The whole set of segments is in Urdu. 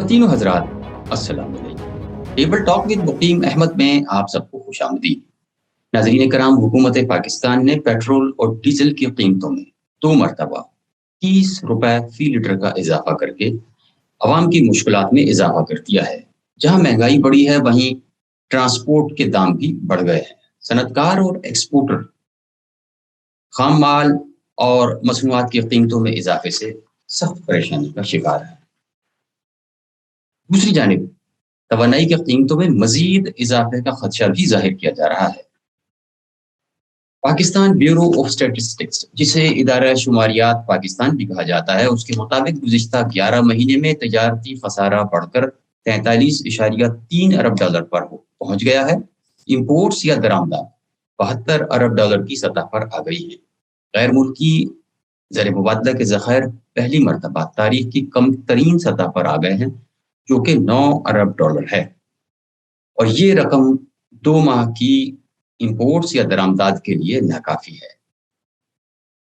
خواتین و حضرات السلام علیکم۔ ٹیبل ٹاک ود مقیم احمد میں آپ سب کو خوش آمدید۔ ناظرین کرام، حکومت پاکستان نے پیٹرول اور ڈیزل کی قیمتوں میں 2 مرتبہ 30 روپے فی لیٹر کا اضافہ کر کے عوام کی مشکلات میں اضافہ کر دیا ہے۔ جہاں مہنگائی بڑھی ہے وہیں ٹرانسپورٹ کے دام بھی بڑھ گئے ہیں۔ صنعت کار اور ایکسپورٹر خام مال اور مصنوعات کی قیمتوں میں اضافے سے سخت پریشانی کا شکار ہے۔ دوسری جانب توانائی کی قیمتوں میں مزید اضافے کا خدشہ بھی ظاہر کیا جا رہا ہے۔ پاکستان بیورو آف اسٹیٹسٹکس، جسے ادارہ شماریات پاکستان بھی کہا جاتا ہے، اس کے مطابق گزشتہ 11 مہینے میں تجارتی خسارہ بڑھ کر 43.3 ارب ڈالر پر پہنچ گیا ہے۔ امپورٹس یا درآمدات 72 ارب ڈالر کی سطح پر آ گئی ہے۔ غیر ملکی زر مبادلہ کے ذخائر پہلی مرتبہ تاریخ کی کم ترین سطح پر آ گئے ہیں، جو کہ 9 ارب ڈالر ہے، اور یہ رقم 2 ماہ کی امپورٹس یا درآمدات کے لیے ناکافی ہے۔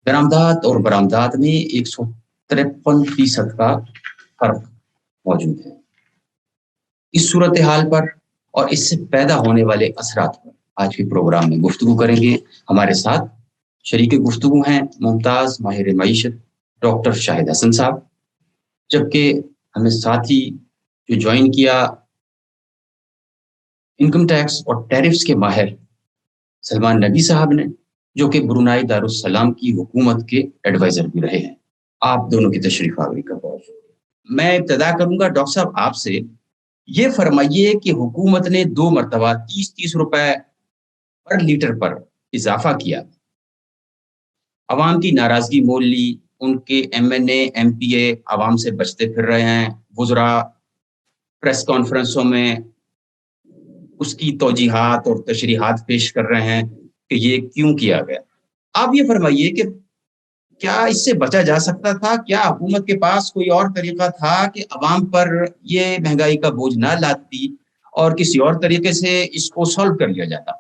درآمدات اور برآمدات میں 153% کا فرق موجود ہے۔ اس صورتحال پر اور اس سے پیدا ہونے والے اثرات پر آج کے پروگرام میں گفتگو کریں گے۔ ہمارے ساتھ شریک گفتگو ہیں ممتاز ماہر معیشت ڈاکٹر شاہد حسن صاحب، جبکہ ہمیں ساتھ ہی جو جوائن کیا انکم ٹیکس اور ٹیرفز کے ماہر سلمان نبی صاحب نے، جو کہ برونائی دارالسلام کی حکومت کے ایڈوائزر بھی رہے ہیں۔ آپ دونوں کی تشریف آوری کا بہت شکریہ۔ میں ابتدا کروں گا ڈاکٹر صاحب آپ سے، یہ فرمائیے کہ حکومت نے 2 مرتبہ 30 روپے پر لیٹر پر اضافہ کیا، عوام کی ناراضگی مول لی، ان کے M N A M P A عوام سے بچتے پھر رہے ہیں، وزراء پریس کانفرنسوں میں اس کی توجیحات اور تشریحات پیش کر رہے ہیں کہ یہ کیوں کیا گیا۔ آپ یہ فرمائیے کہ کیا اس سے بچا جا سکتا تھا؟ کیا حکومت کے پاس کوئی اور طریقہ تھا کہ عوام پر یہ مہنگائی کا بوجھ نہ لاتی اور کسی اور طریقے سے اس کو سالو کر لیا جاتا؟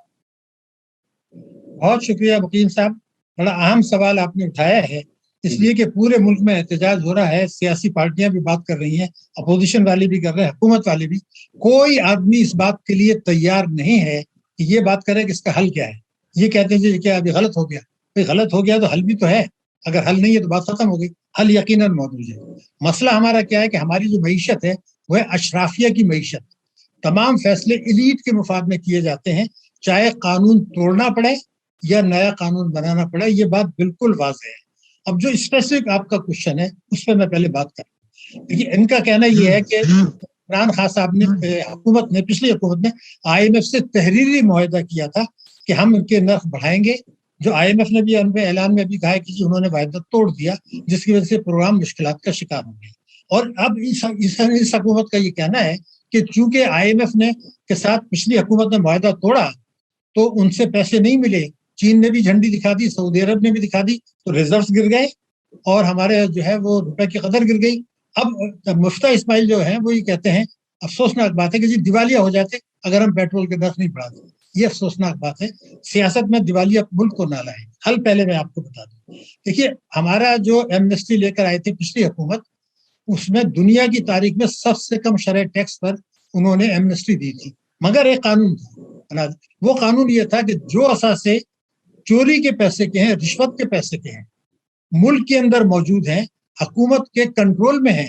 بہت شکریہ وکیل صاحب، بڑا اہم سوال آپ نے اٹھایا ہے، اس لیے کہ پورے ملک میں احتجاج ہو رہا ہے، سیاسی پارٹیاں بھی بات کر رہی ہیں، اپوزیشن والے بھی کر رہے ہیں، حکومت والے بھی۔ کوئی آدمی اس بات کے لیے تیار نہیں ہے کہ یہ بات کرے کہ اس کا حل کیا ہے۔ یہ کہتے ہیں جی کیا ابھی غلط ہو گیا، غلط ہو گیا تو حل بھی تو ہے، اگر حل نہیں ہے تو بات ختم ہو گئی، حل یقیناً موجود ہے۔ مسئلہ ہمارا کیا ہے کہ ہماری جو معیشت ہے وہ ہے اشرافیہ کی معیشت۔ تمام فیصلے ایلیٹ کے مفاد میں کیے جاتے ہیں، چاہے قانون توڑنا پڑے یا نیا قانون بنانا پڑے، یہ بات بالکل واضح ہے۔ اب جو اسپیسیفک آپ کا کوشچن ہے اس پہ میں پہلے بات کروں۔ دیکھیے، ان کا کہنا یہ ہے کہ عمران خان صاحب نے پچھلی حکومت نے آئی ایم ایف سے تحریری معاہدہ کیا تھا کہ ہم ان کے نرخ بڑھائیں گے، جو آئی ایم ایف نے بھی اعلان میں بھی کہا ہے کہ انہوں نے معاہدہ توڑ دیا، جس کی وجہ سے پروگرام مشکلات کا شکار ہو گیا۔ اور اب اس حکومت کا یہ کہنا ہے کہ چونکہ آئی ایم ایف نے کے ساتھ پچھلی حکومت نے معاہدہ توڑا تو ان سے پیسے نہیں ملے، چین نے بھی جھنڈی دکھا دی، سعودی عرب نے بھی دکھا دی، تو ریزروز گر گئے اور ہمارے جو ہے وہ روپے کی قدر گر گئی۔ اب مفتہ اسماعیل جو ہیں وہ یہ کہتے ہیں، افسوسناک بات ہے کہ جی دیوالیہ ہو جاتے اگر ہم پیٹرول کے نرخ نہیں بڑھاتے۔ یہ افسوسناک بات ہے، سیاست میں دیوالیہ ملک کو نہ لائیں۔ حل پہلے میں آپ کو بتا دوں، دیکھیے ہمارا جو ایمنسٹی لے کر آئے تھے پچھلی حکومت، اس میں دنیا کی تاریخ میں سب سے کم شرح ٹیکس پر انہوں نے ایمنسٹی دی تھی، مگر ایک قانون تھا، وہ قانون یہ تھا کہ جو اثاثے چوری کے پیسے کے ہیں، رشوت کے پیسے کے ہیں، ملک کے اندر موجود ہیں، حکومت کے کنٹرول میں ہیں،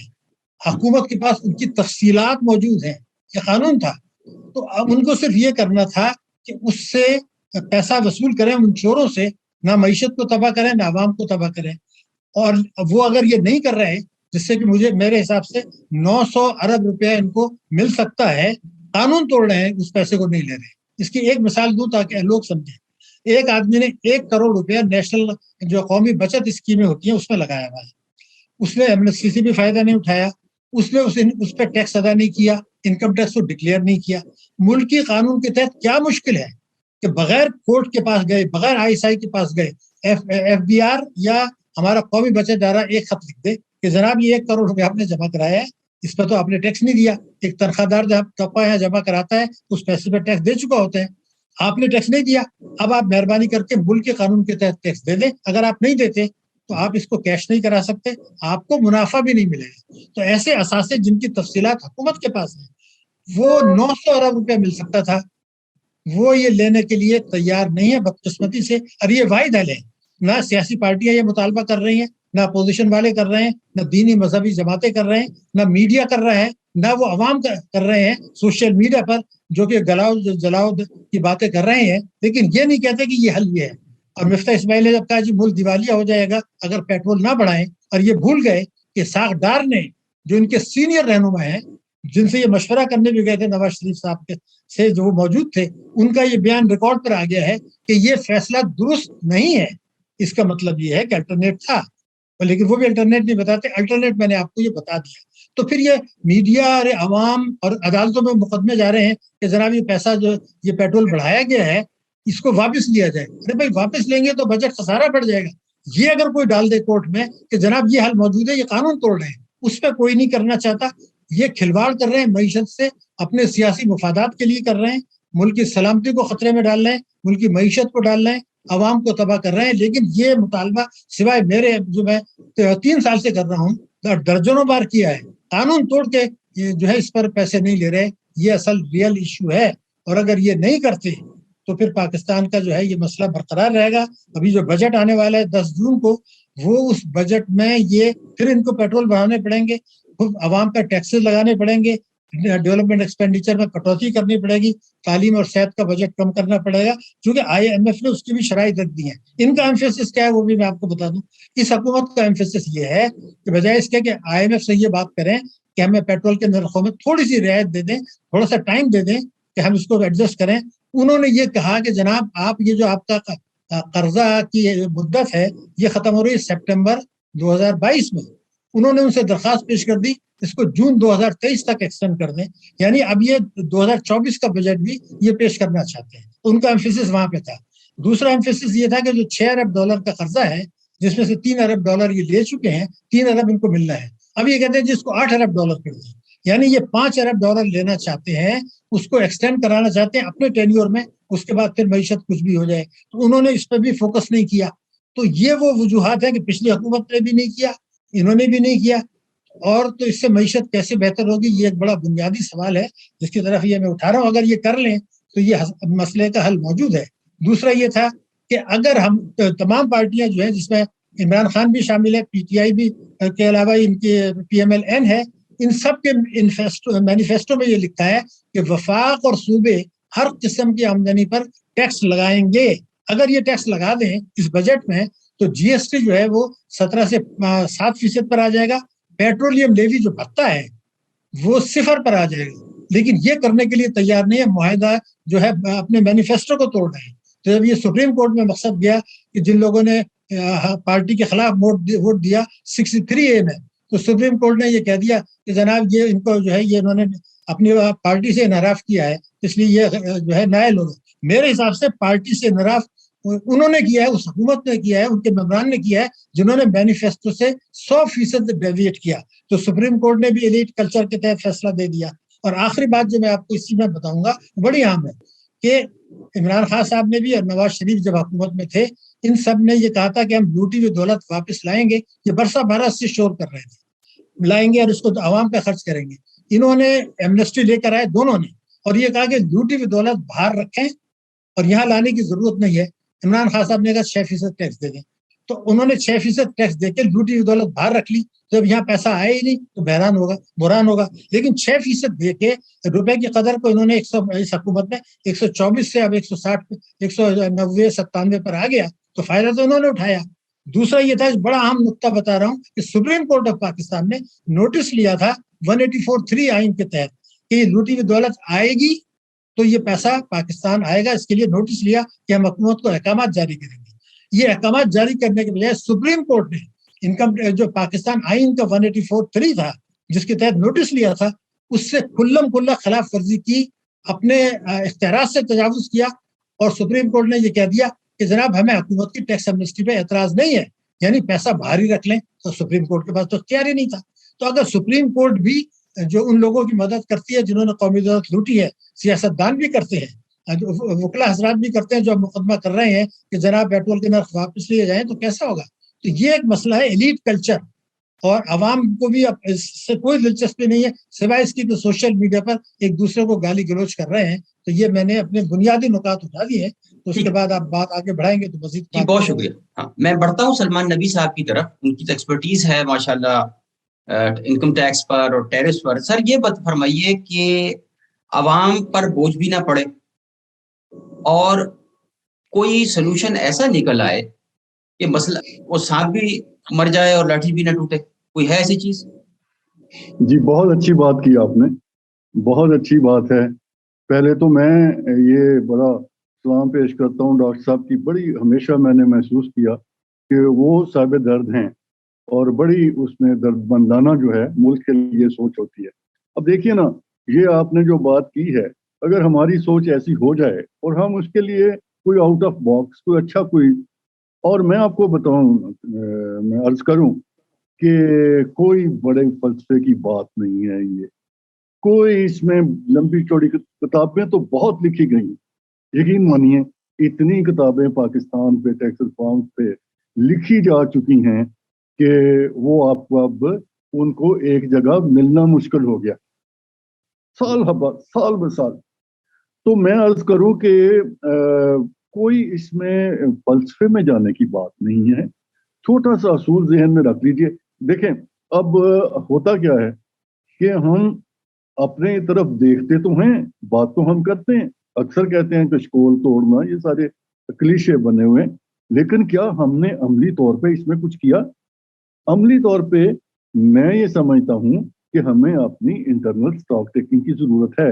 حکومت کے پاس ان کی تفصیلات موجود ہیں، یہ قانون تھا، تو اب ان کو صرف یہ کرنا تھا کہ اس سے پیسہ وصول کریں ان چوروں سے، نہ معیشت کو تباہ کریں نہ عوام کو تباہ کریں۔ اور وہ اگر یہ نہیں کر رہے، جس سے کہ میرے حساب سے 900 ارب روپیہ ان کو مل سکتا ہے، قانون توڑ رہے ہیں، اس پیسے کو نہیں لے رہے۔ اس کی ایک مثال دوں تاکہ لوگ سمجھیں۔ ایک آدمی نے 1 کروڑ روپیہ نیشنل جو قومی بچت اسکیمیں ہوتی ہیں اس میں لگایا ہوا ہے، اس نے ایمنسٹی سے بھی فائدہ نہیں اٹھایا، اس نے اس پہ ٹیکس ادا نہیں کیا، انکم ٹیکس کو ڈکلیئر نہیں کیا۔ ملکی قانون کے تحت کیا مشکل ہے کہ بغیر کورٹ کے پاس گئے، بغیر آئی ایس آئی کے پاس گئے، ایف بی آر یا ہمارا قومی بچت ادارہ ایک خط لکھ دے کہ جناب یہ 1 کروڑ روپے آپ نے جمع کرایا ہے، اس پہ تو آپ نے ٹیکس نہیں دیا۔ ایک تنخواہ دار جب طبقہ یہاں جمع کراتا ہے اس پیسے پہ ٹیکس دے چکا ہوتا ہے، آپ نے ٹیکس نہیں دیا، اب آپ مہربانی کر کے ملک کے قانون کے تحت ٹیکس دے دیں۔ اگر آپ نہیں دیتے تو آپ اس کو کیش نہیں کرا سکتے، آپ کو منافع بھی نہیں ملے گا۔ تو ایسے اثاثے جن کی تفصیلات حکومت کے پاس ہیں، وہ 900 ارب روپے مل سکتا تھا، وہ یہ لینے کے لیے تیار نہیں ہے بدقسمتی سے۔ اور یہ واحد حل ہے، نہ سیاسی پارٹیاں یہ مطالبہ کر رہی ہیں، نہ اپوزیشن والے کر رہے ہیں، نہ دینی مذہبی جماعتیں کر رہے ہیں، نہ میڈیا کر رہا ہے، نہ وہ عوام کر رہے ہیں سوشل میڈیا پر، جو کہ گلاؤ جلاؤ کی باتیں کر رہے ہیں، لیکن یہ نہیں کہتے کہ یہ حل یہ ہے۔ اور مفتاح اسماعیل نے جب کہا جی ملک دیوالیہ ہو جائے گا اگر پیٹرول نہ بڑھائیں، اور یہ بھول گئے کہ ساکھ ڈار نے، جو ان کے سینئر رہنما ہیں، جن سے یہ مشورہ کرنے بھی گئے تھے نواز شریف صاحب کے سے جو موجود تھے، ان کا یہ بیان ریکارڈ پر آ گیا ہے کہ یہ فیصلہ درست نہیں ہے۔ اس کا مطلب یہ ہے کہ الٹرنیٹ تھا، لیکن وہ بھی الٹرنیٹ نہیں بتاتے، الٹرنیٹ میں نے آپ کو یہ بتا دیا۔ تو پھر یہ میڈیا اور عوام اور عدالتوں میں مقدمے جا رہے ہیں کہ جناب یہ پیسہ جو یہ پیٹرول بڑھایا گیا ہے اس کو واپس لیا جائے۔ ارے بھائی واپس لیں گے تو بجٹ خسارہ پڑ جائے گا۔ یہ اگر کوئی ڈال دے کورٹ میں کہ جناب یہ حل موجود ہے، یہ قانون توڑ رہے ہیں، اس پہ کوئی نہیں کرنا چاہتا۔ یہ کھلواڑ کر رہے ہیں معیشت سے، اپنے سیاسی مفادات کے لیے کر رہے ہیں، ملک کی سلامتی کو خطرے میں ڈال رہے ہیں، ملک کی معیشت کو ڈال رہے ہیں، عوام کو تباہ کر رہے ہیں۔ لیکن یہ مطالبہ سوائے میرے جو میں 3 سال سے کر رہا ہوں، درجنوں بار کیا ہے، قانون توڑ کے جو ہے اس پر پیسے نہیں لے رہے۔ یہ اصل ریئل ایشو ہے، اور اگر یہ نہیں کرتے تو پھر پاکستان کا جو ہے یہ مسئلہ برقرار رہے گا۔ ابھی جو بجٹ آنے والا ہے 10 جون کو، وہ اس بجٹ میں یہ پھر ان کو پیٹرول بڑھانے پڑیں گے، عوام پر ٹیکسز لگانے پڑیں گے، ڈیولپمنٹ ایکسپینڈیچر میں کٹوتی کرنی پڑے گی، تعلیم اور صحت کا بجٹ کم کرنا پڑے گا، کیونکہ IMF نے اس کی بھی شرائط رکھ دی ہیں۔ ان کا ایمفیسس کیا ہے وہ بھی میں آپ کو بتا دوں۔ اس حکومت کا ایمفیسس یہ ہے کہ بجائے اس کے کہ IMF سے یہ بات کریں کہ ہمیں پیٹرول کے نرخوں میں تھوڑی سی رعایت دے دیں، تھوڑا سا ٹائم دے دیں کہ ہم اس کو ایڈجسٹ کریں، انہوں نے یہ کہا کہ جناب آپ یہ جو آپ کا قرضہ کی مدت ہے یہ ختم ہو رہی ہے سپٹمبر 2022 میں۔ انہوں نے ان سے درخواست پیش کر دی اس کو جون 2023 تک ایکسٹینڈ کر دیں، یعنی اب یہ 2024 کا بجٹ بھی یہ پیش کرنا چاہتے ہیں۔ ان کا ایمفیسس وہاں پہ تھا۔ دوسرا ایمفیسس یہ تھا کہ جو 6 ارب ڈالر کا قرضہ ہے، جس میں سے 3 ارب ڈالر یہ لے چکے ہیں، 3 ارب ان کو ملنا ہے۔ اب یہ کہتے ہیں جس کو 8 ارب ڈالر کر دیں، یعنی یہ 5 ارب ڈالر لینا چاہتے ہیں، اس کو ایکسٹینڈ کرانا چاہتے ہیں اپنے ٹینیور میں، اس کے بعد پھر معیشت کچھ بھی ہو جائے۔ تو انہوں نے اس پہ بھی فوکس نہیں کیا۔ تو یہ وہ وجوہات ہیں کہ پچھلی حکومت نے بھی نہیں کیا، انہوں نے بھی نہیں کیا، اور تو اس سے معیشت کیسے بہتر ہوگی، یہ ایک بڑا بنیادی سوال ہے جس کی طرف یہ میں اٹھا رہا ہوں۔ اگر یہ کر لیں تو یہ مسئلے کا حل موجود ہے۔ دوسرا یہ تھا کہ اگر ہم تمام پارٹیاں جو ہیں، جس میں عمران خان بھی شامل ہے، PTI بھی کے علاوہ ان کے PMLN ہے، ان سب کے مینیفیسٹو میں یہ لکھا ہے کہ وفاق اور صوبے ہر قسم کی آمدنی پر ٹیکس لگائیں گے۔ اگر یہ ٹیکس لگا دیں اس بجٹ میں تو GST جو ہے وہ 17 سے 7% پر آ جائے گا، پیٹرولیم لیوی جو بھتا ہے وہ 0 پر آ جائے گا۔ لیکن یہ کرنے کے لیے تیار نہیں ہے، معاہدہ جو ہے اپنے مینیفیسٹو کو توڑ رہے ہیں۔ تو جب یہ سپریم کورٹ میں مقصد گیا کہ جن لوگوں نے پارٹی کے خلاف ووٹ دیا 63A میں، تو سپریم کورٹ نے یہ کہہ دیا کہ جناب یہ ان کو جو ہے یہ انہوں نے اپنی پارٹی سے انحراف کیا ہے، اس لیے یہ جو ہے نائل ہوگا۔ میرے حساب سے پارٹی سے انحراف انہوں نے کیا ہے، اس حکومت نے کیا ہے، ان کے ممبران نے کیا ہے جنہوں نے مینیفیسٹو سے 100% ڈیویٹ کیا۔ تو سپریم کورٹ نے بھی ایلیٹ کلچر کے تحت فیصلہ دے دیا۔ اور آخری بات جو میں آپ کو اسی میں بتاؤں گا بڑی اہم ہے کہ عمران خان صاحب نے بھی اور نواز شریف جب حکومت میں تھے، ان سب نے یہ کہا تھا کہ ہم لوٹی ہوئی دولت واپس لائیں گے۔ یہ برسا بھارت سے شور کر رہے تھے، لائیں گے اور اس کو عوام پہ خرچ کریں گے۔ انہوں نے ایمنسٹی لے کر آئے دونوں نے، اور یہ کہا کہ لوٹی ہوئی دولت باہر رکھیں اور یہاں لانے کی ضرورت نہیں ہے۔ عمران خان صاحب نے کہا 6% ٹیکس دے دیں، تو انہوں نے 6% ٹیکس دے کے لوٹی ہوئی دولت باہر رکھ لی۔ جب یہاں پیسہ آئے ہی نہیں تو بحران ہوگا۔ لیکن 6% دے کے روپے کی قدر کو انہوں نے اس حکومت میں 124 سے اب 160 190 97 پر آ گیا، تو فائدہ تو انہوں نے اٹھایا۔ دوسرا یہ تھا، بڑا اہم نقطہ بتا رہا ہوں، کہ سپریم کورٹ آف پاکستان نے نوٹس لیا تھا 184(3) آئین کے تحت کہ یہ لوٹی ہوئی دولت آئے گی تو یہ پیسہ پاکستان آئے گا۔ اس کے لیے نوٹس لیا کہ ہم حکومت کو احکامات جاری کریں گے۔ یہ احکامات جاری کرنے کے بجائے سپریم کورٹ نے انکم جو پاکستان آئین کا 184(3) تھا جس کے تحت نوٹس لیا تھا، اس سے کھلم کھلا خلاف ورزی کی، اپنے اختیارات سے تجاوز کیا، اور سپریم کورٹ نے یہ کہہ دیا کہ جناب ہمیں حکومت کی ٹیکس ایمنسٹی پہ اعتراض نہیں ہے، یعنی پیسہ باہر ہی رکھ لیں۔ تو سپریم کورٹ کے پاس تو اختیار ہی نہیں تھا۔ تو اگر سپریم کورٹ بھی جو ان لوگوں کی مدد کرتی ہے جنہوں نے قومی دولت لوٹی ہے، سیاستدان بھی کرتے ہیں، وکلا حضرات بھی کرتے ہیں جو مقدمہ کر رہے ہیں کہ جناب پیٹرول کے نرخ واپس لیے جائیں، تو کیسا ہوگا؟ تو یہ ایک مسئلہ ہے ایلیٹ کلچر، اور عوام کو بھی اب اس سے کوئی دلچسپی نہیں ہے سوائے اس کی کہ سوشل میڈیا پر ایک دوسرے کو گالی گلوچ کر رہے ہیں. تو یہ میں نے اپنے بنیادی نکات اٹھا دیے ہیں، تو اس کے بعد آپ بات آگے بڑھائیں گے تو مزید جی بہت شکریہ. ہاں میں بڑھتا ہوں سلمان نبی صاحب کی طرف. ان کی تو ایکسپرٹیز ہے ماشاءاللہ انکم ٹیکس پر اور ٹیرس پر. سر یہ بات فرمائیے کہ عوام پر بوجھ بھی نہ پڑے اور کوئی سلوشن ایسا نکل آئے کہ مسئلہ وہ سانپ بھی مر جائے اور لاٹھی بھی نہ ٹوٹے. کوئی ہے ایسی چیز؟ جی بہت اچھی بات کی آپ نے، بہت اچھی بات ہے. پہلے تو میں یہ بڑا سلام پیش کرتا ہوں ڈاکٹر صاحب کی. بڑی ہمیشہ میں نے محسوس کیا کہ وہ صاحب درد ہیں اور بڑی اس میں درد مندانہ جو ہے ملک کے لیے سوچ ہوتی ہے. اب دیکھیے نا، یہ آپ نے جو بات کی ہے، اگر ہماری سوچ ایسی ہو جائے اور ہم اس کے لیے کوئی آؤٹ آف باکس کوئی اچھا کوئی، اور میں آپ کو بتاؤں، میں عرض کروں کہ کوئی بڑے فلسفے کی بات نہیں ہے یہ. کوئی اس میں لمبی چوڑی کتابیں تو بہت لکھی گئی، یقین مانیے اتنی کتابیں پاکستان پہ ٹیکس ریفارم پہ لکھی جا چکی ہیں کہ وہ آپ کو اب ان کو ایک جگہ ملنا مشکل ہو گیا، سال بہ سال. تو میں عرض کروں کہ کوئی اس میں فلسفے میں جانے کی بات نہیں ہے. چھوٹا سا اصول ذہن میں رکھ لیجئے. دیکھیں اب ہوتا کیا ہے کہ ہم اپنے طرف دیکھتے تو ہیں، بات تو ہم کرتے ہیں، اکثر کہتے ہیں کہ شکول توڑنا، یہ سارے کلیشے بنے ہوئے ہیں. لیکن کیا ہم نے عملی طور پہ اس میں کچھ کیا؟ عملی طور پہ میں یہ سمجھتا ہوں کہ ہمیں اپنی انٹرنل اسٹاک ٹیکنگ کی ضرورت ہے.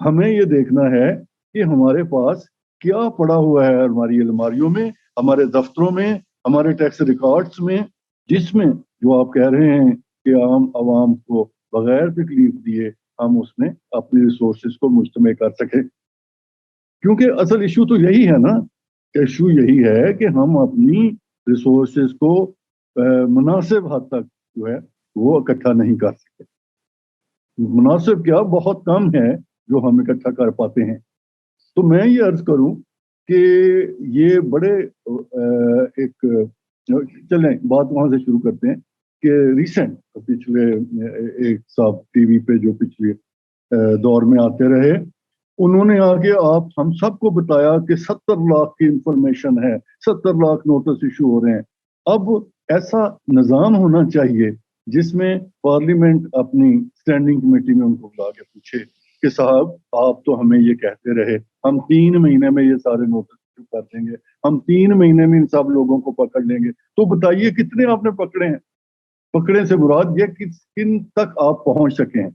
ہمیں یہ دیکھنا ہے کہ ہمارے پاس کیا پڑا ہوا ہے ہماری الماریوں میں، ہمارے دفتروں میں، ہمارے ٹیکس ریکارڈز میں، جس میں جو آپ کہہ رہے ہیں کہ عوام کو بغیر تکلیف دیے ہم اس میں اپنی ریسورسز کو مجتمع کر سکیں. کیونکہ اصل ایشو تو یہی ہے نا، ایشو یہی ہے کہ ہم اپنی ریسورسز کو مناسب حد تک جو ہے وہ اکٹھا نہیں کر سکتے. مناسب کیا، بہت کم ہے جو ہم اکٹھا کر پاتے ہیں. تو میں یہ عرض کروں کہ یہ بڑے ایک، چلیں بات وہاں سے شروع کرتے ہیں کہ ریسنٹ پچھلے ایک صاحب ٹی وی پہ جو پچھلے دور میں آتے رہے، انہوں نے آگے آپ ہم سب کو بتایا کہ 70 لاکھ کی انفارمیشن ہے، 70 لاکھ نوٹس ایشو ہو رہے ہیں. اب ایسا نظام ہونا چاہیے جس میں پارلیمنٹ اپنی اسٹینڈنگ کمیٹی میں ان کو بلا کے پوچھے کہ صاحب آپ تو ہمیں یہ کہتے رہے ہم 3 مہینے میں یہ سارے نوٹس ایشو کر دیں گے، ہم 3 مہینے میں ان سب لوگوں کو پکڑ لیں گے. تو بتائیے کتنے آپ نے پکڑے ہیں؟ پکڑے سے مراد یہ کن تک آپ پہنچ سکے ہیں،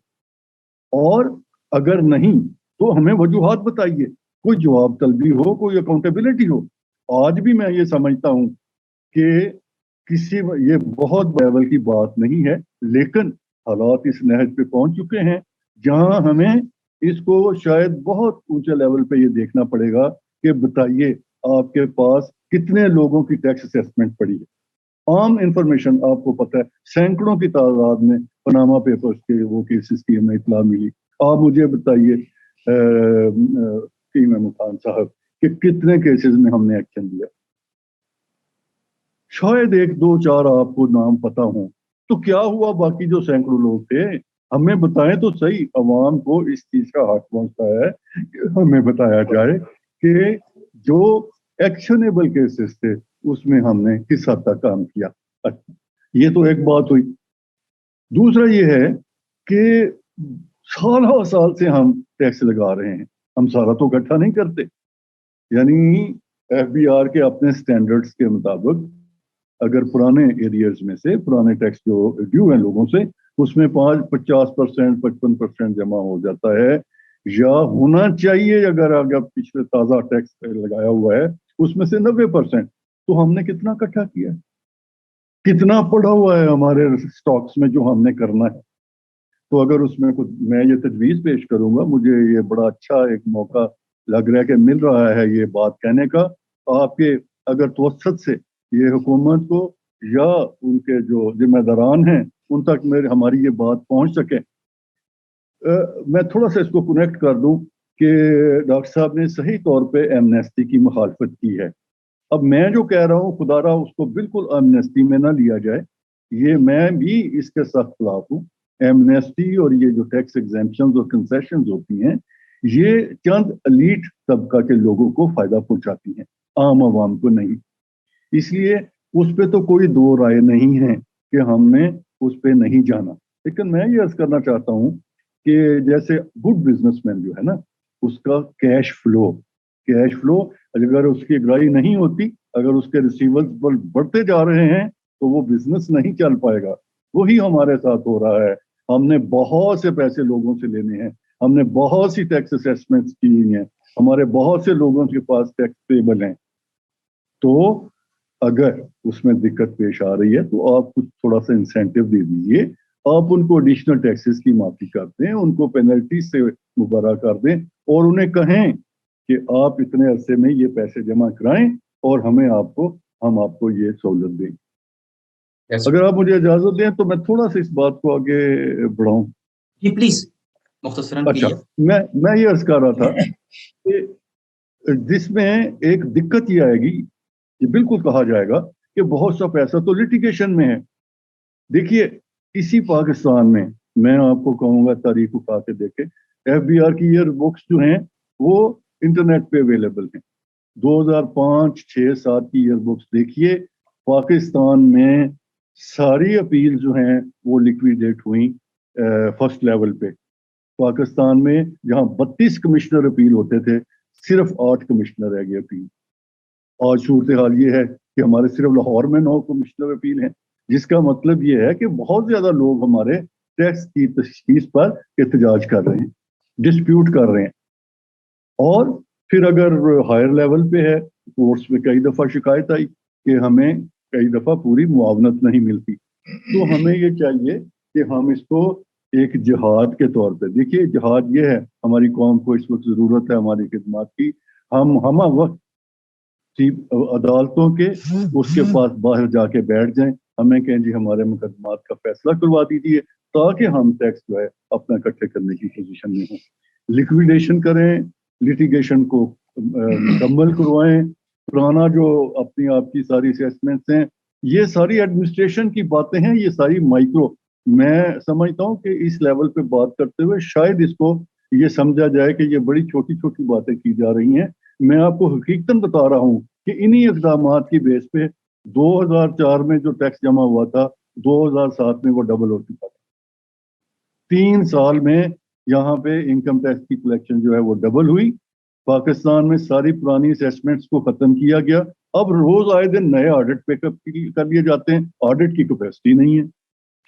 اور اگر نہیں تو ہمیں وجوہات بتائیے، کوئی جواب طلبی ہو، کوئی اکاؤنٹیبلٹی ہو. آج بھی میں یہ سمجھتا ہوں کہ یہ بہت لیول کی بات نہیں ہے، لیکن حالات اس نہج پہ پہنچ چکے ہیں جہاں ہمیں اس کو شاید بہت اونچے لیول پہ یہ دیکھنا پڑے گا کہ بتائیے آپ کے پاس کتنے لوگوں کی ٹیکس اسیسمنٹ پڑی ہے. عام انفارمیشن آپ کو پتہ ہے، سینکڑوں کی تعداد میں پاناما پیپرز کے وہ کیسز کی ہمیں اطلاع ملی. آپ مجھے بتائیے احمد خان صاحب کہ کتنے کیسز میں ہم نے ایکشن لیا. شاید 1 2 4 آپ کو نام پتہ ہوں. تو کیا ہوا باقی جو سینکڑوں لوگ تھے؟ ہمیں بتائیں تو صحیح. عوام کو اس چیز کا حق پہنچتا ہے کہ ہمیں بتایا جائے کہ جو ایکشنیبل کیسز تھے اس میں ہم نے کس حد تک کام کیا. یہ تو ایک بات ہوئی. دوسرا یہ ہے کہ سالہ سال سے ہم ٹیکس لگا رہے ہیں، ہم سارا تو اکٹھا نہیں کرتے. یعنی ایف بی آر کے اپنے سٹینڈرڈز کے مطابق اگر پرانے ایریئرز میں سے پرانے ٹیکس جو ڈیو ہیں لوگوں سے، اس میں 50% 55% جمع ہو جاتا ہے یا ہونا چاہیے. اگر پچھلے تازہ ٹیکس لگایا ہوا ہے اس میں سے 90%. تو ہم نے کتنا اکٹھا کیا، کتنا پڑا ہوا ہے ہمارے سٹاکس میں جو ہم نے کرنا ہے. تو اگر اس میں کچھ میں یہ تجویز پیش کروں گا، مجھے یہ بڑا اچھا ایک موقع لگ رہا ہے کہ مل رہا ہے یہ بات کہنے کا. آپ کے اگر توسط سے یہ حکومت کو یا ان کے جو ذمہ داران ہیں ان تک ہماری یہ بات پہنچ سکے. میں تھوڑا سا اس کو کنیکٹ کر دوں کہ ڈاکٹر صاحب نے صحیح طور پہ ایمنیسٹی کی مخالفت کی ہے. اب میں جو کہہ رہا ہوں خدا رہا اس کو بالکل ایمنیسٹی میں نہ لیا جائے، یہ میں بھی اس کے سخت خلاف ہوں۔ ایمنیسٹی اور یہ جو ٹیکس ایگزیمپشنز اور کنسیشنز ہوتی ہیں یہ چند ایلیٹ طبقہ کے لوگوں کو فائدہ پہنچاتی ہیں، عام عوام کو نہیں۔ اس لیے اس پہ تو کوئی دو رائے نہیں ہے کہ ہم نے اس پہ نہیں جانا، لیکن میں یہ عرض کرنا چاہتا ہوں کہ جیسے گڈ بزنس مین جو ہے نا، اس کا کیش فلو اگر اس کی اگرائی نہیں ہوتی، اگر اس کے ریسیورز بڑھتے جا رہے ہیں تو وہ بزنس نہیں چل پائے گا۔ وہی ہمارے ساتھ ہو رہا ہے، ہم نے بہت سے پیسے لوگوں سے لینے ہیں، ہم نے بہت سی ٹیکس اسیسمنٹس کی ہوئی ہیں، ہمارے بہت سے لوگوں کے پاس ٹیکس پیبل ہیں، تو اگر اس میں دقت پیش آ رہی ہے تو آپ کچھ تھوڑا سا انسینٹیو دے دیجئے، آپ ان کو ایڈیشنل ٹیکسز کی معافی کر دیں، ان کو پینلٹی سے مبرا کر دیں، اور انہیں کہیں کہ آپ اتنے عرصے میں یہ پیسے جمع کرائیں اور ہم آپ کو یہ سہولت دیں۔ اگر آپ مجھے اجازت دیں تو میں تھوڑا سا اس بات کو آگے بڑھاؤں۔ جی پلیز مختصراً اچھا، میں یہ عرض کر رہا تھا کہ جس میں ایک دقت یہ آئے گی، یہ بالکل کہا جائے گا کہ بہت سا پیسہ تو لٹیگیشن میں ہے۔ دیکھیے اسی پاکستان میں آپ کو کہوں گا تاریخ اٹھا کے دیکھیں، FBR کی ایئر بکس جو ہیں وہ انٹرنیٹ پہ اویلیبل ہیں۔ 2005، 6، 7 کی ایئر بکس دیکھیے، پاکستان میں ساری اپیل جو ہیں وہ لیکویڈیٹ ہوئیں فرسٹ لیول پہ۔ پاکستان میں جہاں 32 کمشنر اپیل ہوتے تھے، صرف 8 کمشنر رہ گئے اپیل۔ آج صورتحال یہ ہے کہ ہمارے صرف لاہور میں 9 کمشنر اپیل ہیں، جس کا مطلب یہ ہے کہ بہت زیادہ لوگ ہمارے ٹیکس کی تشخیص پر احتجاج کر رہے ہیں، ڈسپیوٹ کر رہے ہیں۔ اور پھر اگر ہائر لیول پہ ہے، کورٹس میں کئی دفعہ شکایت آئی کہ ہمیں کئی دفعہ پوری معاونت نہیں ملتی، تو ہمیں یہ چاہیے کہ ہم اس کو ایک جہاد کے طور پہ دیکھیے۔ جہاد یہ ہے، ہماری قوم کو اس وقت ضرورت ہے ہماری خدمات کی، ہم وقت عدالتوں کے اس کے پاس باہر جا کے بیٹھ جائیں، ہمیں کہیں جی ہمارے مقدمات کا فیصلہ کروا دیجیے، تاکہ ہم ٹیکس جو ہے اپنا اکٹھے کرنے کی پوزیشن میں ہوں۔ لیکویڈیشن کریں، لیٹیگیشن کو مکمل کروائیں، پرانا جو اپنی آپ کی ساری اسیسمنٹس ہیں، یہ ساری ایڈمنسٹریشن کی باتیں ہیں، یہ ساری مائکرو، میں سمجھتا ہوں کہ اس لیول پہ بات کرتے ہوئے شاید اس کو یہ سمجھا جائے کہ یہ بڑی چھوٹی چھوٹی باتیں کی جا رہی ہیں۔ میں آپ کو حقیقتاً بتا رہا ہوں کہ انہی اقدامات کی بیس پہ 2004 میں جو ٹیکس جمع ہوا تھا، 2007 میں وہ ڈبل ہو چکا تھا۔ 3 سال میں یہاں پہ انکم ٹیکس کی کلیکشن جو ہے وہ ڈبل ہوئی۔ پاکستان میں ساری پرانی اسیسمنٹس کو ختم کیا گیا، اب روز آئے دن نئے آڈٹ پیک اپ کر لیے جاتے ہیں، آڈٹ کی کیپیسٹی نہیں ہے،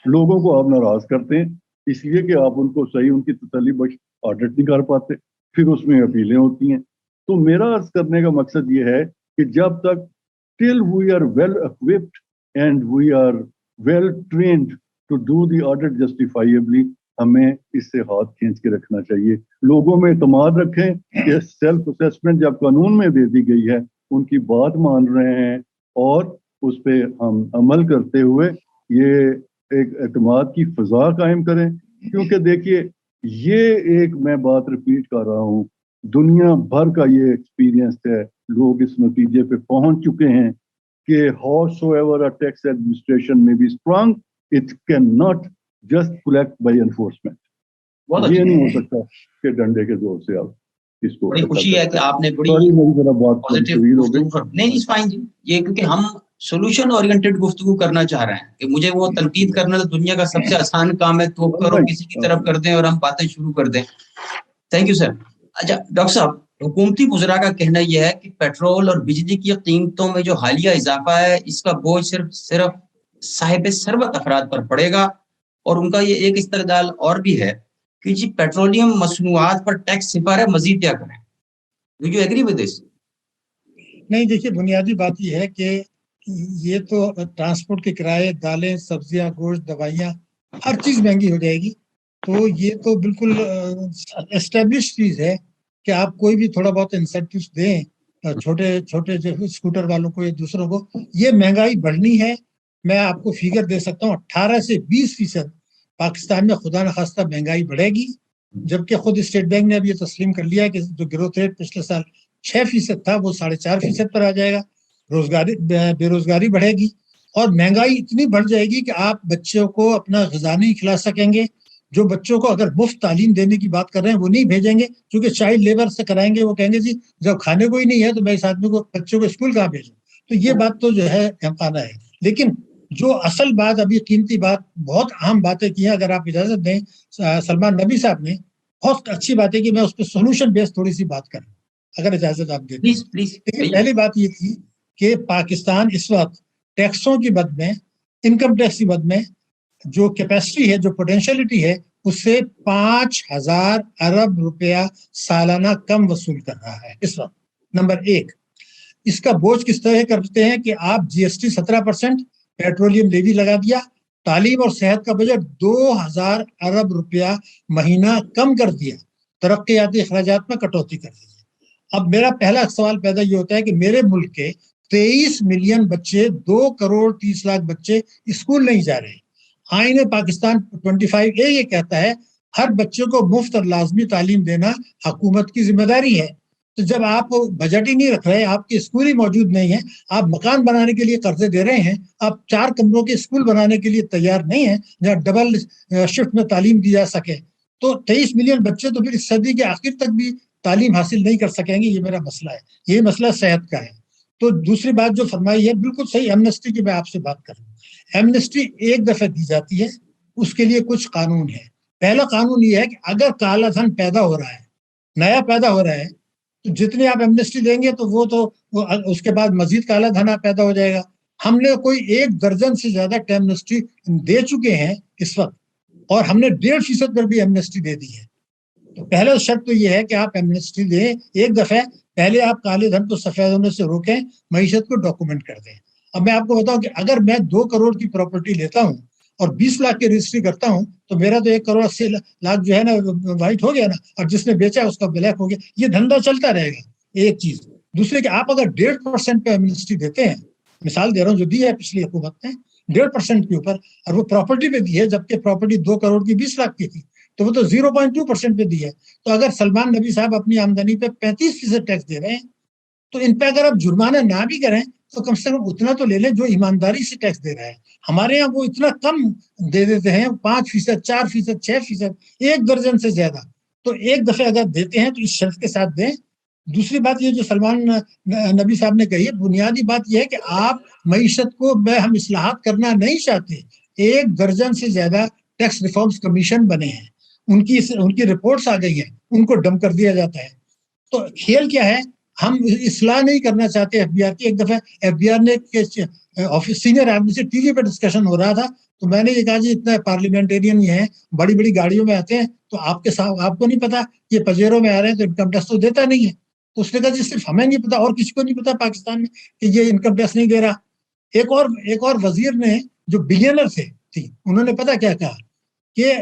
لوگوں کو آپ ناراض کرتے ہیں اس لیے کہ آپ ان کو صحیح ان کی تسلی بخش آڈٹ نہیں کر پاتے، پھر اس میں اپیلیں ہوتی ہیں۔ تو میرا عرض کرنے کا مقصد یہ ہے کہ جب تک till we are well equipped and we are well trained to do the audit justifiably، ہمیں اس سے ہاتھ کھینچ کے رکھنا چاہیے۔ لوگوں میں اعتماد رکھیں کہ سیلف اسیسمنٹ جب قانون میں دے دی گئی ہے، ان کی بات مان رہے ہیں اور اس پہ ہم عمل کرتے ہوئے یہ ایک اعتماد کی فضا قائم کریں۔ کیونکہ دیکھیے یہ ایک میں بات ریپیٹ کر رہا ہوں، دنیا بھر کا یہ ایکسپیرینس ہے، لوگ اس نتیجے پہ پہنچ چکے ہیں کہ howsoever a tax administration may be strong, it cannot just collect by enforcement۔ یہ نہیں ہو سکتا کہ ڈنڈے کے زور سے آپ اس کو۔ بڑی خوشی ہے کہ آپ نے بڑی نہیں فائن جی، یہ کیونکہ ہم سولوشن اورینٹڈ گفتگو کرنا چاہ رہے ہیں کہ مجھے وہ تنقید کرنا تو دنیا کا سب سے آسان کام ہے، تو کرو کسی کی طرف کر دیں اور ہم باتیں شروع کر دیں۔ Thank you sir. اچھا ڈاکٹر صاحب، حکومتی وزراء کا کہنا یہ ہے کہ پیٹرول اور بجلی کی قیمتوں میں جو حالیہ اضافہ ہے، اس کا بوجھ صرف صاحب ثروت افراد پر پڑے گا، اور ان کا یہ ایک استدلال اور بھی ہے کہ جی پیٹرولیم مصنوعات پر ٹیکس صفر ہے، مزید کیا کریں؟ Do you agree with this؟ نہیں، دیکھیے بنیادی بات یہ ہے کہ یہ تو ٹرانسپورٹ کے کرائے، دالیں، سبزیاں، گوشت، دوائیاں، ہر چیز مہنگی ہو جائے گی۔ تو یہ تو بالکل اسٹیبلش چیز ہے کہ آپ کوئی بھی تھوڑا بہت انسینٹیوز دیں چھوٹے چھوٹے جو اسکوٹر والوں کو یا دوسروں کو، یہ مہنگائی بڑھنی ہے۔ میں آپ کو فیگر دے سکتا ہوں، 18 سے 20% پاکستان میں خدا نخواستہ مہنگائی بڑھے گی، جبکہ خود اسٹیٹ بینک نے اب یہ تسلیم کر لیا کہ جو گروتھ ریٹ پچھلے سال 6% تھا وہ 4.5% پر آ جائے گا۔ بے روزگاری بڑھے گی اور مہنگائی اتنی بڑھ جائے گی کہ آپ بچوں کو اپنا غذا نہیں کھلا سکیں گے. جو بچوں کو اگر مفت تعلیم دینے کی بات کر رہے ہیں وہ نہیں بھیجیں گے کیونکہ چائلڈ لیبر سے کرائیں گے. وہ کہیں گے جی جب کھانے کو ہی نہیں ہے تو میں اس آدمی کو بچوں کو اسکول کہاں بھیجوں. تو یہ بات تو جو ہے امکانہ ہے. لیکن جو اصل بات ابھی قیمتی بات بہت اہم باتیں کی ہیں, اگر آپ اجازت دیں سلمان نبی صاحب نے بہت اچھی بات ہے کہ میں اس پہ سولوشن بیس تھوڑی سی بات کروں اگر اجازت آپ دیں. لیکن پہلی بات یہ تھی کہ پاکستان اس وقت ٹیکسوں کی مد میں, انکم ٹیکس کی مد میں جو کیپیسٹی ہے, جو پوٹینشیلٹی ہے, اس سے 5,000 ارب روپیہ سالانہ کم وصول کر رہا ہے اس وقت. نمبر ایک, اس کا بوجھ کس طرح کرتے ہیں کہ آپ جی ایس ٹی 17%, پیٹرولیم لیوی لگا دیا, تعلیم اور صحت کا بجٹ 2,000 ارب روپیہ مہینہ کم کر دیا, ترقیاتی اخراجات میں کٹوتی کر دی. اب میرا پہلا سوال پیدا یہ ہوتا ہے کہ میرے ملک کے 23 ملین بچے, 2 کروڑ 30 لاکھ بچے اسکول نہیں جا رہے. آئین پاکستان 25A یہ کہتا ہے ہر بچے کو مفت اور لازمی تعلیم دینا حکومت کی ذمہ داری ہے. تو جب آپ بجٹ ہی نہیں رکھ رہے, آپ کے اسکول ہی موجود نہیں ہیں, آپ مکان بنانے کے لیے قرضے دے رہے ہیں, آپ 4 کمروں کے اسکول بنانے کے لیے تیار نہیں ہیں جہاں ڈبل شفٹ میں تعلیم دی جا سکے, تو 23 ملین بچے تو پھر اس صدی کے آخر تک بھی تعلیم حاصل نہیں کر سکیں گے. یہ میرا مسئلہ ہے, یہ مسئلہ صحت کا ہے. تو دوسری بات جو فرمائی ہے بالکل صحیح, ایمنسٹی کی میں آپ سے بات کروں. ایمنسٹی ایک دفعہ دی جاتی ہے, اس کے لیے کچھ قانون ہے. پہلا قانون یہ ہے کہ اگر کالا دھن پیدا ہو رہا ہے, نیا پیدا ہو رہا ہے, تو جتنے آپ ایمنسٹی دیں گے تو وہ اس کے بعد مزید کالا دھن پیدا ہو جائے گا. ہم نے کوئی 1 درجن سے زیادہ ایمنسٹی دے چکے ہیں اس وقت, اور ہم نے 1.5% پر بھی ایمنسٹی دے دی ہے. تو پہلا شرط تو یہ ہے کہ آپ ایمنسٹی دیں ایک دفعہ, پہلے آپ کالے دھن کو سفید ہونے سے روکیں, معیشت کو ڈاکومنٹ کر دیں. اب میں آپ کو بتاؤں کہ اگر میں 2 کروڑ کی پراپرٹی لیتا ہوں اور 20 لاکھ کی رجسٹری کرتا ہوں تو میرا تو 1 کروڑ 80 لاکھ جو ہے نا وائٹ ہو گیا نا, اور جس نے بیچا اس کا بلیک ہو گیا. یہ دھندا چلتا رہے گا. ایک چیز. دوسرے کہ آپ اگر 1.5% پہ ایمنسٹی دیتے ہیں, مثال دے رہا ہوں جو دی ہے پچھلی حکومت نے 1.5% کے اوپر, اور وہ پراپرٹی پہ دی ہے, جبکہ پراپرٹی 2 کروڑ کی 20 لاکھ کی تھی, تو وہ تو 0.2% پہ دی ہے. تو اگر سلمان نبی صاحب اپنی آمدنی پہ 35% ٹیکس دے رہے ہیں, تو ان پہ اگر آپ جرمانہ نہ بھی کریں تو کم سے کم اتنا تو لے لیں جو ایمانداری سے ٹیکس دے رہا ہے. ہمارے یہاں وہ اتنا کم دے دیتے ہیں, 5%, 4%, 6%, 1 درجن سے زیادہ. تو ایک دفعہ اگر دیتے ہیں تو اس شرط کے ساتھ دیں. دوسری بات یہ جو سلمان نبی صاحب نے کہی ہے, بنیادی بات یہ ہے کہ آپ معیشت کو ہم اصلاحات کرنا نہیں چاہتے. 1 درجن سے زیادہ ٹیکس ریفارمز کمیشن بنے ہیں, ان کی رپورٹس آ گئی ہیں, ان کو ڈم کر دیا جاتا ہے. تو کھیل کیا ہے, ہم اصلاح نہیں کرنا چاہتے ایف بی آر کی. ایک دفعہ ایف بی آر نے سینئر آدمی سے ٹی وی پہ ڈسکشن ہو رہا تھا, تو میں نے یہ کہا جی اتنا پارلیمنٹرین یہ ہیں, بڑی بڑی گاڑیوں میں آتے ہیں, تو آپ کو نہیں پتا یہ پجیروں میں آ رہے ہیں تو انکم ٹیکس تو دیتا نہیں ہے. تو اس نے کہا جی صرف ہمیں نہیں پتا اور کسی کو نہیں پتا پاکستان میں کہ یہ انکم ٹیکس نہیں دے رہا. ایک اور وزیر نے جو بلینر تھی, انہوں نے پتا کیا کہا کہ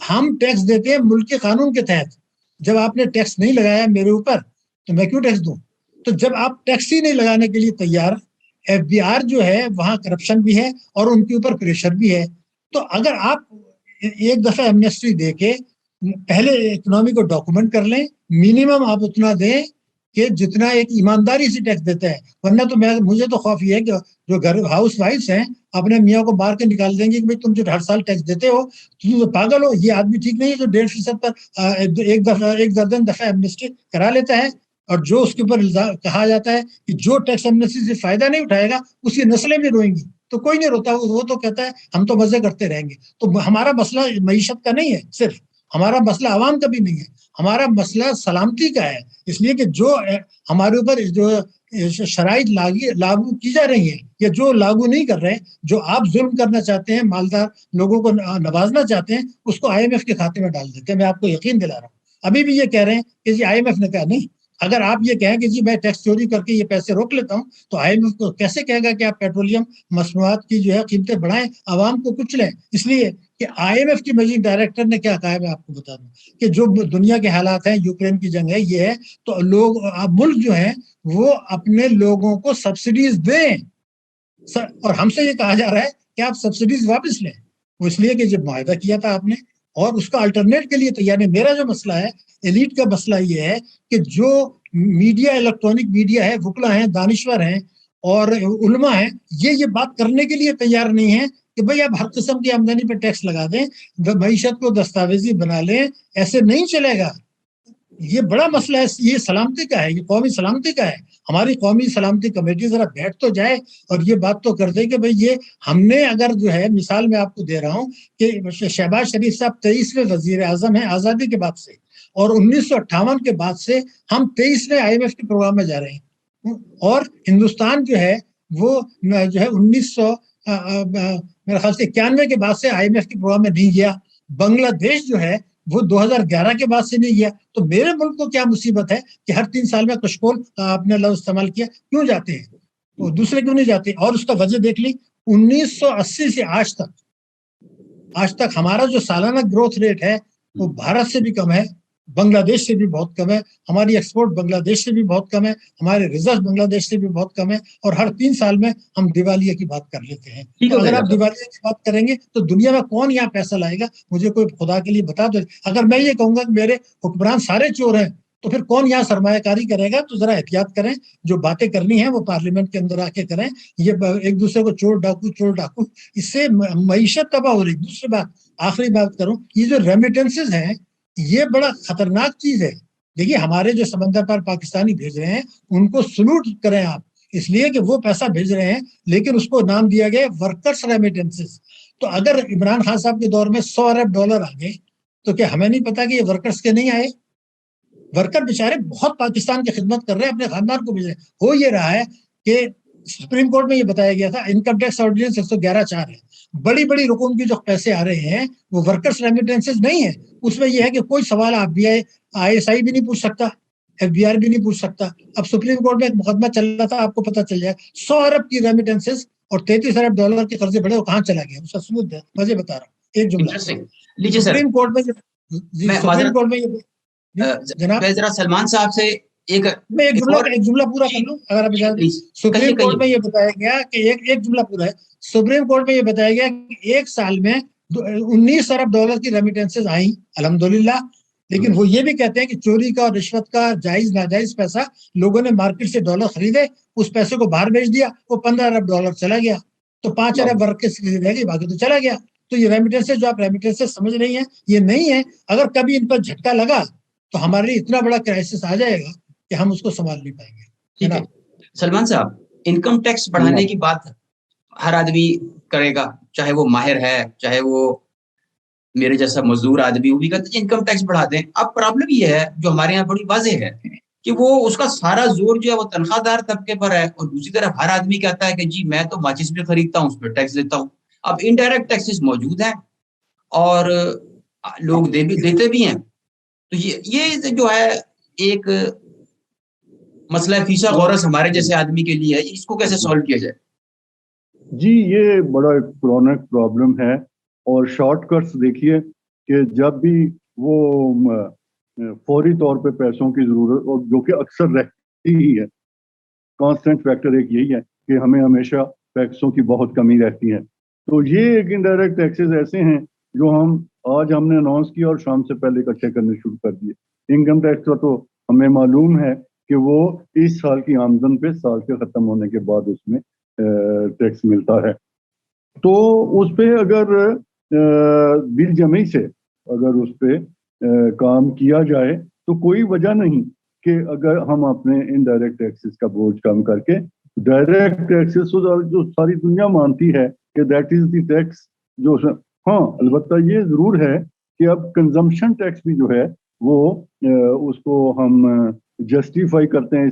ہم ٹیکس دیتے ہیں ملک کے قانون کے تحت. جب آپ نے ٹیکس نہیں لگایا میرے اوپر تو میں کیوں ٹیکس دوں؟ تو جب آپ ٹیکس ہی نہیں لگانے کے لیے تیار, ایف بی آر جو ہے وہاں کرپشن بھی ہے اور ان کے اوپر پریشر بھی ہے. تو اگر آپ ایک دفعہ ایمنسٹی دے کے پہلے اکنامی کو ڈاکومنٹ کر لیں, منیمم آپ اتنا دیں کہ جتنا ایک ایمانداری سے ٹیکس دیتا ہے. ورنہ تو مجھے تو خوف یہ ہے کہ جو گھر ہاؤس وائفس ہیں اپنے میاں کو مار کے نکال دیں گے کہ تم جو ہر سال ٹیکس دیتے ہو تم تو پاگل ہو. یہ آدمی ٹھیک نہیں ہے جو 1.5% پر 1 درجن دفعہ ایمنسٹی کرا لیتا ہے, اور جو اس کے اوپر کہا جاتا ہے کہ جو ٹیکس ایمنسٹی سے فائدہ نہیں اٹھائے گا اس کی نسلیں بھی روئیں گی. تو کوئی نہیں روتا, وہ تو کہتا ہے ہم تو مزے کرتے رہیں گے. تو ہمارا مسئلہ معیشت کا نہیں ہے, صرف ہمارا مسئلہ عوام کا بھی نہیں ہے, ہمارا مسئلہ سلامتی کا ہے. اس لیے کہ جو ہمارے اوپر جو شرائط لاگو کی جا رہی ہیں یا جو لاگو نہیں کر رہے, جو آپ ظلم کرنا چاہتے ہیں, مالدار لوگوں کو نوازنا چاہتے ہیں, اس کو آئی ایم ایف کے کھاتے میں ڈال دیتے ہیں. میں آپ کو یقین دلا رہا ہوں. ابھی بھی یہ کہہ رہے ہیں کہ جی آئی ایم ایف نے کہا نہیں. اگر آپ یہ کہیں کہ جی میں ٹیکس چوری کر کے یہ پیسے روک لیتا ہوں, تو آئی ایم ایف کو کیسے کہے گا کہ آپ پیٹرولیم مصنوعات کی جو ہے قیمتیں بڑھائیں, عوام کو کچلیں. اس لیے کہ آئی ایم ایف کی منیجنگ ڈائریکٹر نے کیا کہا ہے, میں آپ کو بتا دوں کہ جو دنیا کے حالات ہیں, یوکرین کی جنگ ہے, یہ ہے, تو ملک جو ہیں وہ اپنے لوگوں کو سبسڈیز دیں, اور ہم سے یہ کہا جا رہا ہے کہ آپ سبسڈیز واپس لیں. وہ اس لیے کہ جب معاہدہ کیا تھا آپ نے, اور اس کا الٹرنیٹ کے لیے تیار ہے. میرا جو مسئلہ ہے, ایلیٹ کا مسئلہ یہ ہے کہ جو میڈیا, الیکٹرانک میڈیا ہے, وکلا ہیں, دانشور ہیں, اور علماء ہیں، یہ بات کرنے کے لیے تیار نہیں ہے کہ بھئی آپ ہر قسم کی آمدنی پہ ٹیکس لگا دیں، معیشت کو دستاویزی بنا لیں. ایسے نہیں چلے گا. یہ بڑا مسئلہ ہے، یہ سلامتی کا ہے، یہ قومی سلامتی کا ہے. ہماری قومی سلامتی کمیٹی ذرا بیٹھ تو جائے اور یہ بات تو کر دے کہ بھئی یہ ہم نے اگر جو ہے، مثال میں آپ کو دے رہا ہوں کہ شہباز شریف صاحب 23ویں وزیر اعظم ہیں آزادی کے بعد سے، اور 1958 کے بعد سے ہم 23ویں IMF کے پروگرام میں جا رہے ہیں. اور ہندوستان جو ہے وہ جو ہے 1900 میرے خیال سے 91 کے بعد سے IMF کے پروگرام میں نہیں گیا. بنگلہ دیش جو ہے وہ 2011 کے بعد سے نہیں گیا. تو میرے ملک کو کیا مصیبت ہے کہ ہر 3 سال میں کشکول آپ نے لفظ استعمال کیا، کیوں جاتے ہیں وہ دوسرے کیوں نہیں جاتے؟ اور اس کا وجہ دیکھ لی، 1980 سے آج تک ہمارا جو سالانہ گروتھ ریٹ ہے وہ بھارت سے بھی کم ہے، بنگلہ دیش سے بھی بہت کم ہے. ہماری ایکسپورٹ بنگلہ دیش سے بھی بہت کم ہے، ہمارے ریزرو بنگلہ دیش سے بھی بہت کم ہے. اور ہر 3 سال میں ہم دیوالیہ کی بات کر لیتے ہیں. تو اگر آپ دیوالیہ کی بات کریں گے تو دنیا میں کون یہاں پیسہ لائے گا؟ مجھے کوئی خدا کے لیے بتا دو. اگر میں یہ کہوں گا کہ میرے حکمران سارے چور ہیں تو پھر کون یہاں سرمایہ کاری کرے گا؟ تو ذرا احتیاط کریں، جو باتیں کرنی ہیں وہ پارلیمنٹ کے اندر آ کے کریں. یہ ایک دوسرے کو چور ڈاکو، اس سے معیشت تباہ ہو رہی. دوسری بات، آخری بات کروں، یہ جو ریمیٹنسز ہیں یہ بڑا خطرناک چیز ہے. دیکھیے ہمارے جو سمندر پر پاکستانی بھیج رہے ہیں ان کو سلوٹ کریں آپ، اس لیے کہ وہ پیسہ بھیج رہے ہیں، لیکن اس کو نام دیا گیا ورکرز ریمیٹنسز. تو اگر عمران خان صاحب کے دور میں $100 ارب آ گئے تو کیا ہمیں نہیں پتا کہ یہ ورکرز کے نہیں آئے؟ ورکر بیچارے بہت پاکستان کی خدمت کر رہے ہیں، اپنے خاندان کو بھیج رہے ہیں. ہو یہ رہا ہے کہ سپریم کورٹ میں یہ بتایا گیا تھا انکم ٹیکس آرڈیننس 111(4) ہے. بڑی بڑی رقم کی جو پیسے آ رہے ہیں وہ ورکرز ریمیٹنسز نہیں ہے. اس میں یہ ہے کہ کوئی سوال آپ بھی ISI بھی نہیں پوچھ سکتا، FBI بھی نہیں پوچھ سکتا. اب سپریم کورٹ میں ایک مقدمہ چل رہا تھا، آپ کو پتا چل جائے 100 ارب کی ریمیٹنسز اور $33 ارب کے قرضے بڑے، وہ کہاں چلا گیا؟ اس کا ثبوت ہے، مجھے بتا رہا ہوں ایک جملہ. سپریم کورٹ میں جناب سلمان صاحب سے میں ایک جملہ پورا کر لوں اگر آپ اجازت. سپریم کورٹ میں یہ بتایا گیا کہ ایک جملہ پورا ہے. سپریم کورٹ میں یہ بتایا گیا کہ ایک سال میں $19 ارب کی ریمیٹنسز آئیں الحمدللہ، لیکن وہ یہ بھی کہتے ہیں کہ چوری کا اور رشوت کا جائز ناجائز پیسہ لوگوں نے مارکیٹ سے ڈالر خریدے، اس پیسے کو باہر بیچ دیا، وہ $15 ارب چلا گیا، تو 5 ارب ورکرز رہ گئی، باقی تو چلا گیا. تو یہ ریمیٹنسز جو آپ ریمیٹنسز سمجھ رہی ہیں یہ نہیں ہے. اگر کبھی ان پر جھٹکا لگا تو ہمارے لیے اتنا بڑا کرائسس آ جائے گا کہ ہم اس کو سنبھال نہیں پائیں گے. ٹھیک ہے سلمان صاحب، انکم ٹیکس بڑھانے کی بات ہر آدمی کرے گا، چاہے وہ ماہر ہے، چاہے وہ میرے جیسا مزدور آدمی، وہ بھی کہتے ہیں انکم ٹیکس بڑھا دیں. اب پرابلم یہ ہے جو ہمارے یہاں بڑی واضح ہے کہ وہ اس کا سارا زور جو ہے وہ تنخواہ دار طبقے پر ہے، اور دوسری طرف ہر آدمی کہتا ہے کہ جی میں تو ماچس بھی خریدتا ہوں، اس پہ ٹیکس دیتا ہوں. اب انڈائریکٹ ٹیکسز موجود ہیں اور لوگ دیتے بھی ہیں. تو یہ جو ہے ایک مسئلہ فیصد غورس ہمارے جیسے آدمی کے لیے ہے، اس کو کیسے سالو کیا جائے؟ جی یہ بڑا ایک کرونک پرابلم ہے، اور شارٹ کٹس دیکھیے کہ جب بھی وہ فوری طور پہ پیسوں کی ضرورت، اور جو کہ اکثر رہتی ہی ہے، کانسٹنٹ فیکٹر ایک یہی ہے کہ ہمیں ہمیشہ پیسوں کی بہت کمی رہتی ہے. تو یہ ایک انڈائریکٹ ٹیکسز ایسے ہیں جو آج ہم نے اناؤنس کیا اور شام سے پہلے اکٹھے کرنے شروع کر دیے. انکم ٹیکس کا تو ہمیں معلوم ہے کہ وہ اس سال کی آمدن پہ سال کے ختم ہونے کے بعد اس میں ٹیکس ملتا ہے. تو اس پہ اگر دل جمعی سے اگر اس پہ کام کیا جائے تو کوئی وجہ نہیں کہ اگر ہم اپنے انڈائریکٹ ٹیکسز کا بوجھ کم کر کے ڈائریکٹ ٹیکسز جو ساری دنیا مانتی ہے کہ دیٹ از دی ٹیکس جو، ہاں البتہ یہ ضرور ہے کہ اب کنزمپشن ٹیکس بھی جو ہے وہ اس کو ہم جسٹیفائی کرتے ہیں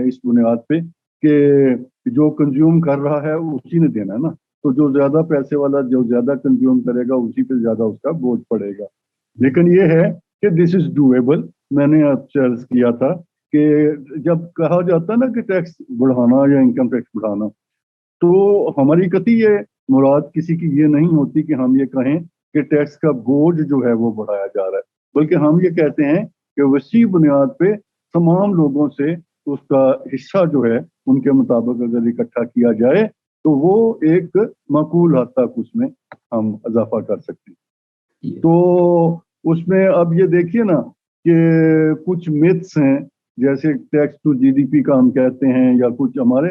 اس بنیاد پہ کہ جو کنزیوم کر رہا ہے اسی نے دینا ہے نا. تو جو زیادہ پیسے والا جو زیادہ کنزیوم کرے گا اسی پہ زیادہ اس کا بوجھ پڑے گا. لیکن یہ ہے کہ دس از ڈویبل. میں نے آپ سے عرض کیا تھا کہ جب کہا جاتا ہے نا کہ ٹیکس بڑھانا یا انکم ٹیکس بڑھانا، تو ہماری قطعی یہ مراد کسی کی یہ نہیں ہوتی کہ ہم یہ کہیں کہ ٹیکس کا بوجھ جو ہے وہ بڑھایا جا رہا ہے، بلکہ ہم یہ کہتے ہیں کہ وسیع بنیاد پہ تمام لوگوں سے اس کا حصہ جو ہے ان کے مطابق اگر اکٹھا کیا جائے تو وہ ایک معقول حد تک اس میں ہم اضافہ کر سکتے ہیں. تو اس میں اب یہ دیکھیے نا کہ کچھ متس ہیں، جیسے ٹیکس ٹو GDP کا ہم کہتے ہیں، یا کچھ ہمارے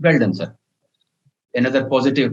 Well done, sir. Another positive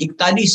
41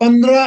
$15